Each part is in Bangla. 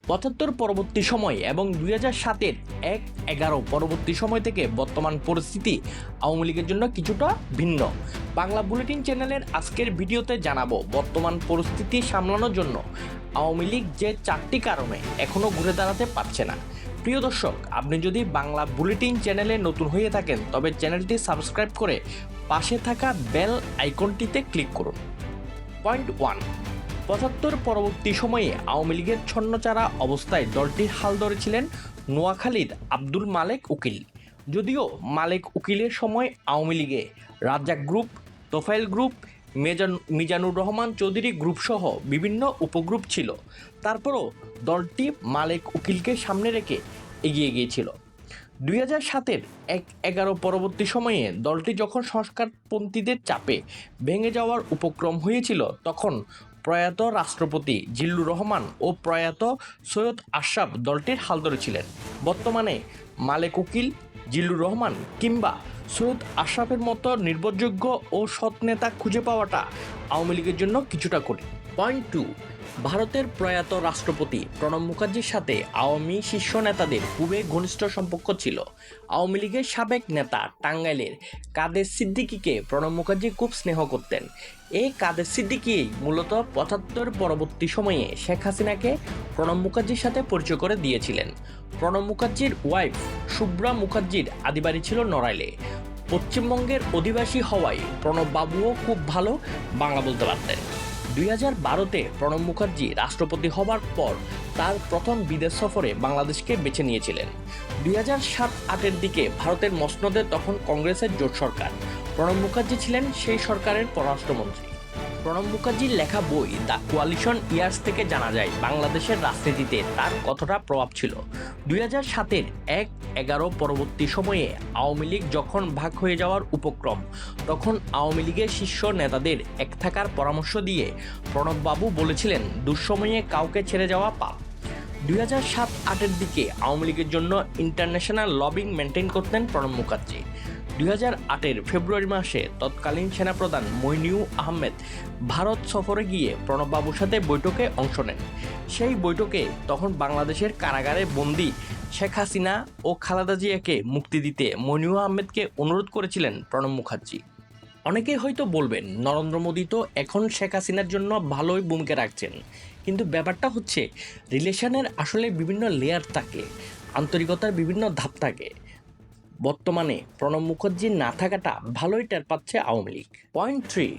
৭৫ পরবর্তী সময় এবং ২০০৭-এর ১-১১ পরবর্তী সময় থেকে বর্তমান পরিস্থিতি আওয়ামী লীগের জন্য কিছুটা ভিন্ন। বাংলা বুলেটিন চ্যানেলের আজকের ভিডিওতে জানাবো বর্তমান পরিস্থিতি সামলানোর জন্য আওয়ামী লীগ যে 4টি কারণে এখনও ঘুরে দাঁড়াতে পারছে না। প্রিয় দর্শক, আপনি যদি বাংলা বুলেটিন চ্যানেলে নতুন হয়ে থাকেন তবে চ্যানেলটি সাবস্ক্রাইব করে পাশে থাকা বেল আইকনটিতে ক্লিক করুন। পয়েন্ট 1, ৭৫ পরবর্তী সময়ে আওয়ামী লীগের ছন্নচারা অবস্থায় দলটির হাল ধরেছিলেন নোয়াখালীর আব্দুল মালেক উকিল। যদিও মালেক উকিলের সময় আওয়ামী লীগে Razzak group, Tofail group, Mizanur Rahman Chowdhury group সহ বিভিন্ন উপগ্রুপ ছিল, তারপরও দলটি মালেক উকিলকে সামনে রেখে এগিয়ে গিয়েছিল। ২০০৭-এর ১-১১ পরবর্তী সময়ে দলটি যখন সংস্কারপন্থীদের চাপে ভেঙে যাওয়ার উপক্রম হয়েছিল তখন প্রয়াত রাষ্ট্রপতি জিল্লুর রহমান ও প্রয়াত সৈয়দ আশরাফ দলটির হাল ধরেছিলেন। বর্তমানে মালেক উকিল, জিল্লুর রহমান কিংবা সৈয়দ আশরাফের মতো নির্ভরযোগ্য ও সৎ নেতা খুঁজে পাওয়াটা আওয়ামী লীগের জন্য কিছুটা কঠিন। পয়েন্ট 2, ভারতের প্রয়াত রাষ্ট্রপতি প্রণব মুখার্জির সাথে আওয়ামী শীর্ষ নেতাদের খুবই ঘনিষ্ঠ সম্পর্ক ছিল। আওয়ামী লীগের সাবেক নেতা টাঙ্গাইলের কাদের সিদ্দিকীকে প্রণব মুখার্জি খুব স্নেহ করতেন। এই কাদের সিদ্দিকী মূলত ৭৫ পরবর্তী সময়ে শেখ হাসিনাকে প্রণব মুখার্জির সাথে পরিচয় করে দিয়েছিলেন। প্রণব মুখার্জির ওয়াইফ শুভ্রা মুখার্জির আদিবাড়ি ছিল নড়াইলে। পশ্চিমবঙ্গের অধিবাসী হওয়ায় প্রণব বাবুও খুব ভালো বাংলা বলতে পারতেন। ২০১২-তে প্রণব মুখার্জি রাষ্ট্রপতি হবার পর তার প্রথম বিদেশ সফরে বাংলাদেশকে বেছে নিয়েছিলেন। ২০০৭-৮-এর দিকে ভারতের মসনদে তখন কংগ্রেসের জোট সরকার। প্রণব মুখার্জি ছিলেন সেই সরকারের পররাষ্ট্রমন্ত্রী। প্রণব মুখার্জির লেখা বই দ্য কোয়ালিশন ইয়ার্স থেকে জানা যায় বাংলাদেশের রাজনীতিতে তার কতটা প্রভাব ছিল। ২০০৭-এর ১-১১ পরবর্তী সময়ে আওয়ামী লীগ যখন ভাগ হয়ে যাওয়ার উপক্রম, তখন আওয়ামী লীগের শীর্ষ নেতাদের এক থাকার পরামর্শ দিয়ে প্রণববাবু বলেছিলেন দুঃসময়ে কাউকে ছেড়ে যাওয়া পাপ। ২০০৭-৮-এর দিকে আওয়ামী লীগের জন্য ইন্টারন্যাশনাল লবিং মেনটেন করতেন প্রণব মুখার্জি। ২০০৮-এর ফেব্রুয়ারি মাসে তৎকালীন সেনাপ্রধান মইনুল আহমেদ ভারত সফরে গিয়ে প্রণববাবুর সাথে বৈঠকে অংশ নেন। সেই বৈঠকে তখন বাংলাদেশের কারাগারে বন্দী শেখ হাসিনা ও খালেদা জিয়াকে মুক্তি দিতে মইনুল আহমেদকে অনুরোধ করেছিলেন প্রণব মুখার্জি। অনেকেই হয়তো বলবেন, নরেন্দ্র মোদী তো এখন শেখ হাসিনার জন্য ভালোই ভূমিকা রাখছেন, কিন্তু ব্যাপারটা হচ্ছে রিলেশনের আসলে বিভিন্ন লেয়ার থাকে, আন্তরিকতার বিভিন্ন ধাপ থাকে। বর্তমানে প্রণব মুখার্জির না থাকাটা ভালোই টের পাচ্ছে আওয়ামী লীগ। পয়েন্ট 3,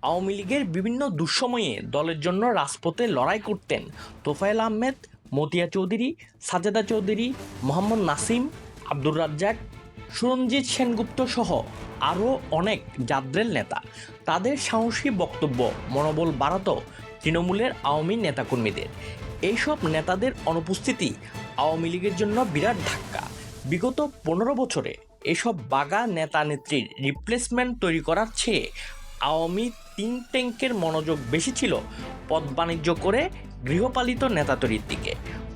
আওয়ামী লীগের বিভিন্ন দুঃসময়ে দলের জন্য রাজপথে লড়াই করতেন তোফায়েল আহমেদ, মতিয়া চৌধুরী, সাজেদা চৌধুরী, মোহাম্মদ নাসিম, আব্দুর রাজ্জাক, সুরঞ্জিত সেনগুপ্ত সহ আরও অনেক জাদ্রেল নেতা। তাদের সাহসী বক্তব্য মনোবল বাড়াত তৃণমূলের আওয়ামী নেতাকর্মীদের। এইসব নেতাদের অনুপস্থিতি আওয়ামী লীগের জন্য বিরাট ধাক্কা। বিগত 15 বছরে এসব বাগা নেতা নেত্রীর রিপ্লেসমেন্ট তৈরি করার চেয়ে আওয়ামী থিঙ্ক ট্যাঙ্কের মনোযোগ বেশি ছিল পদ বাণিজ্য করে গৃহপালিত নেতা তৈরির দিকে,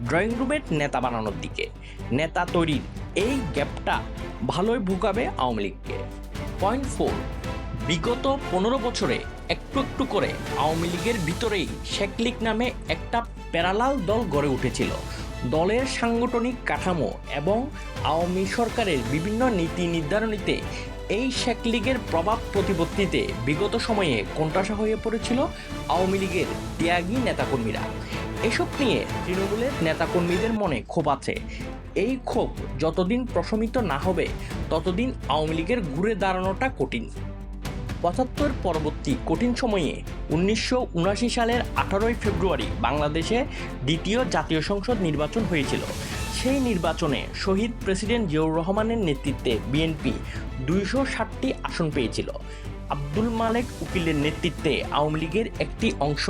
ড্রয়িং রুমের নেতা বানানোর দিকে। নেতা তৈরির এই গ্যাপটা ভালোই ভুগাবে আওয়ামী লীগকে। পয়েন্ট 4, বিগত 15 বছরে একটু একটু করে আওয়ামী লীগের ভিতরেই শেখ লীগ নামে একটা প্যারালাল দল গড়ে উঠেছিল। দলের সাংগঠনিক কাঠামো এবং আওয়ামী সরকারের বিভিন্ন নীতি নির্ধারণীতে এই শেখ লীগের প্রভাব প্রতিপত্তিতে বিগত সময়ে কোণঠাসা হয়ে পড়েছিল আওয়ামী লীগের ত্যাগী নেতাকর্মীরা। এসব নিয়ে তৃণমূলের নেতাকর্মীদের মনে ক্ষোভ আছে। এই ক্ষোভ যতদিন প্রশমিত না হবে ততদিন আওয়ামী লীগের ঘুরে দাঁড়ানোটা কঠিন। ৭৫ পরবর্তী কঠিন সময়ে ১৯৭৯ সালের 18 ফেব্রুয়ারি বাংলাদেশে দ্বিতীয় জাতীয় সংসদ নির্বাচন হয়েছিল। সেই নির্বাচনে শহীদ প্রেসিডেন্ট জিয়াউর রহমানের নেতৃত্বে বিএনপি ২৬০টি আসন পেয়েছিল। আব্দুল মালেক উকিলের নেতৃত্বে আওয়ামী লীগের একটি অংশ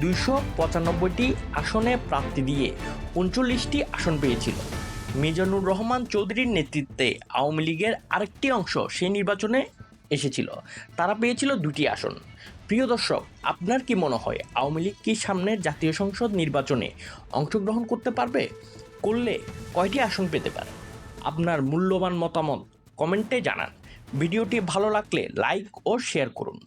২৯৫টি আসনে প্রার্থী দিয়ে ৩৯টি আসন পেয়েছিল। মিজানুর রহমান চৌধুরীর নেতৃত্বে আওয়ামী লীগের আরেকটি অংশ সেই নির্বাচনে এসেছিল, তারা পেয়েছিল 2টি আসন। প্রিয় দর্শক, আপনার কি মনে হয় আওয়ামী লীগ কি সামনের জাতীয় সংসদ নির্বাচনে অংশগ্রহণ করতে পারবে? করলে কয়টি আসন পেতে পারে? আপনার মূল্যবান মতামত কমেন্টে জানান। ভিডিওটি ভালো লাগলে লাইক ও শেয়ার করুন।